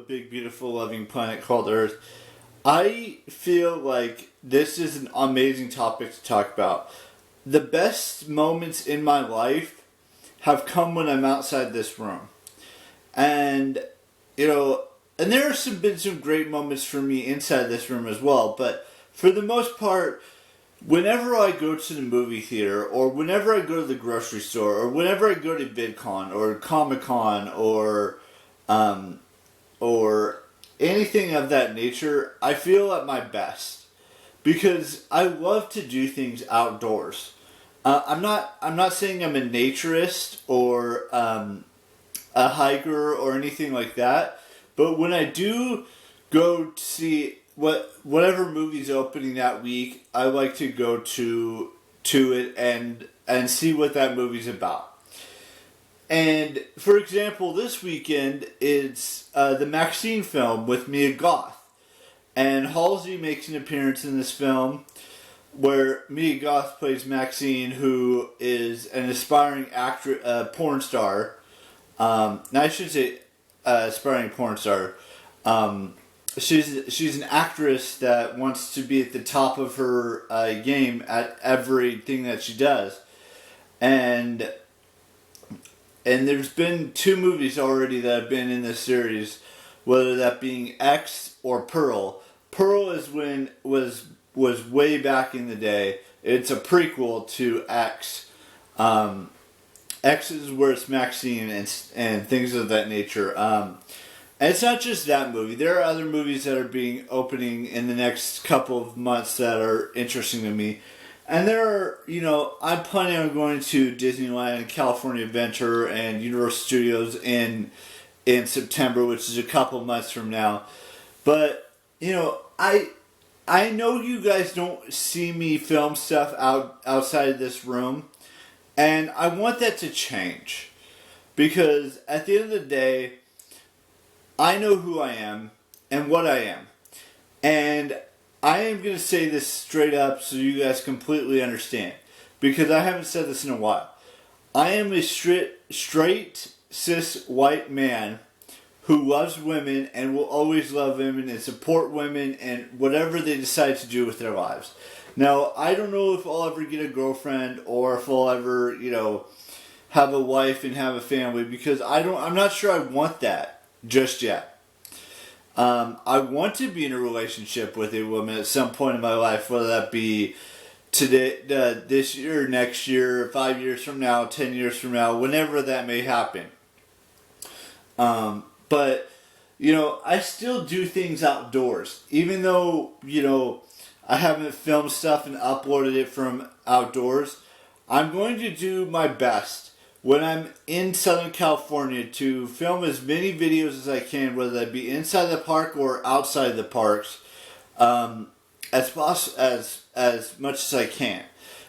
big, beautiful, loving planet called Earth. I feel like this is an amazing topic to talk about. The best moments in my life have come when I'm outside this room. And, and there have been some great moments for me inside this room as well, but for the most part, whenever I go to the movie theater, or whenever I go to the grocery store, or whenever I go to VidCon, or Comic-Con, or anything of that nature, I feel at my best. Because I love to do things outdoors. I'm not saying I'm a naturist, or a hiker, or anything like that, but when I do go to see whatever movie's opening that week, I like to go to it and see what that movie's about. And for example, this weekend it's the Maxine film with Mia Goth, and Halsey makes an appearance in this film where Mia Goth plays Maxine, who is an aspiring porn star. I should say aspiring porn star. She's an actress that wants to be at the top of her game at everything that she does, and there's been 2 movies already that have been in this series, whether that being X or Pearl. Pearl was way back in the day. It's a prequel to X. X is where it's Maxine and things of that nature. And it's not just that movie. There are other movies that are opening in the next couple of months that are interesting to me. And there are, I'm planning on going to Disneyland and California Adventure and Universal Studios in September, which is a couple of months from now. But, I know you guys don't see me film stuff outside of this room. And I want that to change. Because at the end of the day, I know who I am and what I am. And I am going to say this straight up so you guys completely understand. Because I haven't said this in a while. I am a straight, cis, white man who loves women and will always love women and support women and whatever they decide to do with their lives. Now, I don't know if I'll ever get a girlfriend or if I'll ever, have a wife and have a family, because I'm not sure I want that just yet. I want to be in a relationship with a woman at some point in my life, whether that be today, this year, next year, 5 years from now, 10 years from now, whenever that may happen. But, I still do things outdoors, even though, I haven't filmed stuff and uploaded it from outdoors. I'm going to do my best when I'm in Southern California to film as many videos as I can, whether that be inside the park or outside the parks, as much as I can.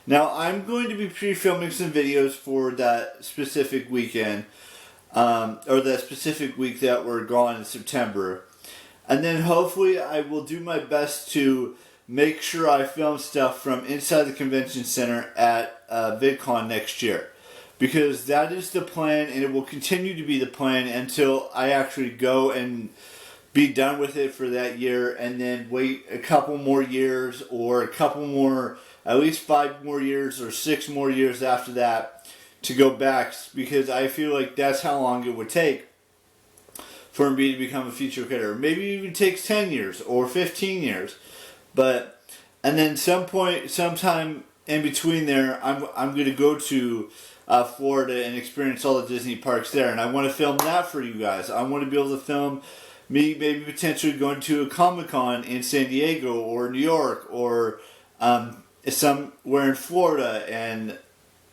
Now, I'm going to be pre-filming some videos for that specific weekend, or that specific week that we're gone in September. And then hopefully I will do my best to make sure I film stuff from inside the convention center at VidCon next year. Because that is the plan, and it will continue to be the plan until I actually go and be done with it for that year, and then wait a couple more years, or a couple more, at least 5 more years, or 6 more years after that to go back, because I feel like that's how long it would take for me to become a feature creator. Maybe it even takes 10 years or 15 years. And then sometime in between there, I'm going to go to Florida and experience all the Disney parks there, and I want to film that for you guys. I want to be able to film me maybe potentially going to a Comic-Con in San Diego or New York or somewhere in Florida and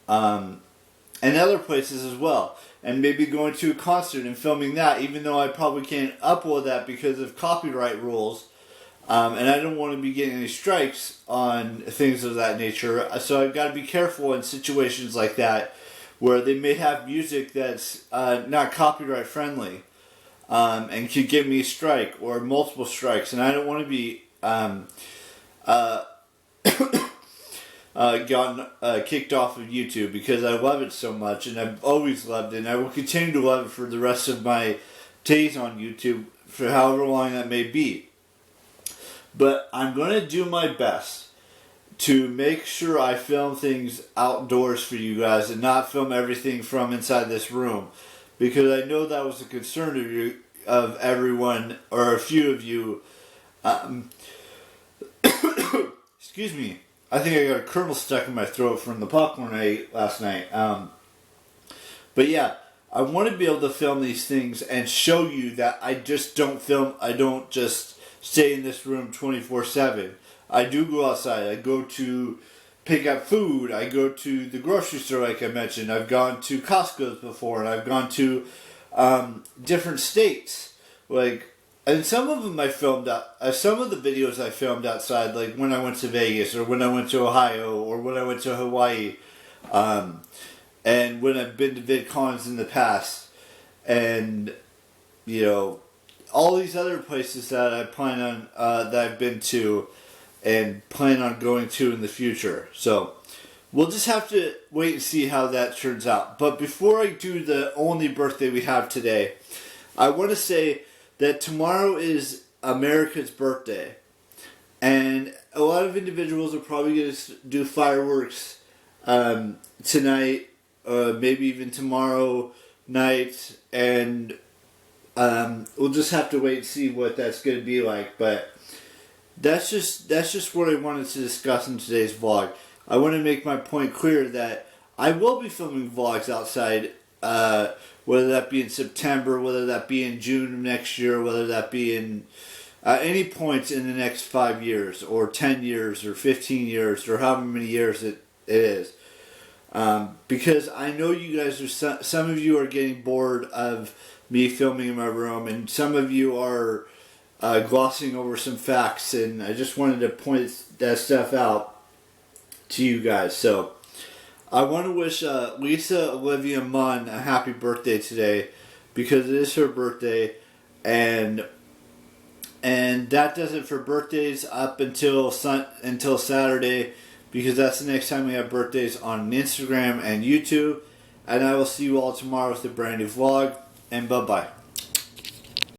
other places as well, and maybe going to a concert and filming that, even though I probably can't upload that because of copyright rules. And I don't want to be getting any strikes on things of that nature. So I've got to be careful in situations like that where they may have music that's not copyright friendly and could give me a strike or multiple strikes. And I don't want to be gotten kicked off of YouTube because I love it so much, and I've always loved it, and I will continue to love it for the rest of my days on YouTube for however long that may be. But I'm going to do my best to make sure I film things outdoors for you guys and not film everything from inside this room, because I know that was a concern of everyone, or a few of you. Excuse me. I think I got a kernel stuck in my throat from the popcorn I ate last night. But yeah, I want to be able to film these things and show you that I just don't film. I don't just stay in this room 24/7. I do go outside. I go to pick up food. I go to the grocery store, like I mentioned. I've gone to Costco's before, and I've gone to different states. And some of them I filmed some of the videos I filmed outside, like when I went to Vegas, or when I went to Ohio, or when I went to Hawaii, and when I've been to VidCons in the past, and all these other places that I plan on that I've been to and plan on going to in the future. So we'll just have to wait and see how that turns out. But before I do the only birthday we have today, I want to say that tomorrow is America's birthday. And a lot of individuals are probably going to do fireworks tonight, maybe even tomorrow night. And we'll just have to wait and see what that's going to be like. But that's just what I wanted to discuss in today's vlog. I want to make my point clear that I will be filming vlogs outside, whether that be in September, whether that be in June of next year, whether that be in any points in the next 5 years, or 10 years, or 15 years, or however many years it is. Because I know you guys are, some of you are getting bored of me filming in my room, and some of you are glossing over some facts, and I just wanted to point that stuff out to you guys. So I want to wish Lisa Olivia Munn a happy birthday today, because it is her birthday, and that does it for birthdays up until Saturday, because that's the next time we have birthdays on Instagram and YouTube. And I will see you all tomorrow with a brand new vlog, and bye bye.